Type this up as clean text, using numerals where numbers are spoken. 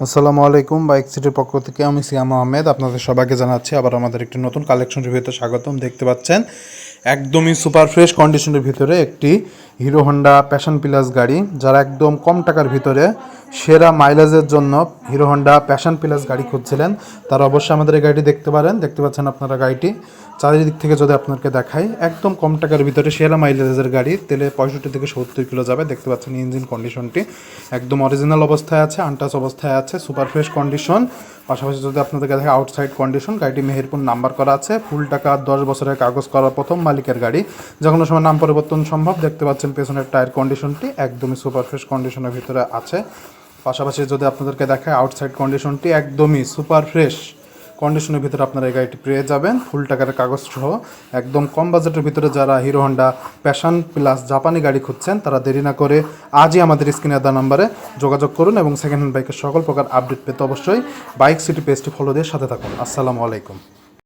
আসসালামু আলাইকুম। বাইক সিটির পক্ষ থেকে আমি সিয়াম আহমেদ আপনাদের সবাইকে জানাচ্ছি আবার আমাদের একটি নতুন কালেকশন রিভিউতে স্বাগতম। দেখতে পাচ্ছেন একদমই সুপার ফ্রেশ কন্ডিশনের ভিতরে একটি হিরো হন্ডা প্যাশন প্লাস গাড়ি। যারা একদম কম টাকার ভিতরে সেরা মাইলেজের জন্য হিরো হন্ডা প্যাশন প্লাস গাড়ি খুঁজছিলেন তারা অবশ্যই আমাদের এই গাড়িটি দেখতে পারেন। দেখতে পাচ্ছেন আপনারা গাড়িটি চারিদিক থেকে যদি আপনাকে দেখাই একদম কম টাকার ভিতরে সেরা মাইলেজের গাড়ি। তেলে 65 থেকে 70 কিলো যাবে। দেখতে পাচ্ছেন ইঞ্জিন কন্ডিশনটি একদম অরিজিনাল অবস্থায় আছে, আনটাচ অবস্থায় আছে, সুপার ফ্রেশ কন্ডিশন। পাশাপাশি যদি আপনাদেরকে দেখে আউটসাইড কন্ডিশন, গাড়িটি মেহেরপুর নাম্বার করা আছে, ফুল টাকা 10 বছরের কাগজ করা প্রথম মালিকের গাড়ি, যে কোনো সময় নাম পরিবর্তন সম্ভব। দেখতে পাচ্ছেন পেছনের টায়ার কন্ডিশনটি একদমই সুপার ফ্রেশ কন্ডিশনের ভিতরে আছে। পাশাপাশি যদি আপনাদেরকে দেখায় আউটসাইড কন্ডিশনটি একদমই সুপার ফ্রেশ কন্ডিশনের ভিতরে আপনারা এই গাড়িটি পেয়ে যাবেন ফুল টাকার কাগজ সহ। একদম কম বাজেটের ভিতরে যারা হিরো হন্ডা প্যাশন প্লাস জাপানি গাড়ি খুঁজছেন তারা দেরি না করে আজই আমাদের স্ক্রিনে দেওয়া নাম্বারে যোগাযোগ করুন এবং সেকেন্ড হ্যান্ড বাইকের সকল প্রকার আপডেট পেতে অবশ্যই বাইক সিটি পেজটি ফলো দিয়ে সাথে থাকুন। আসসালামু আলাইকুম।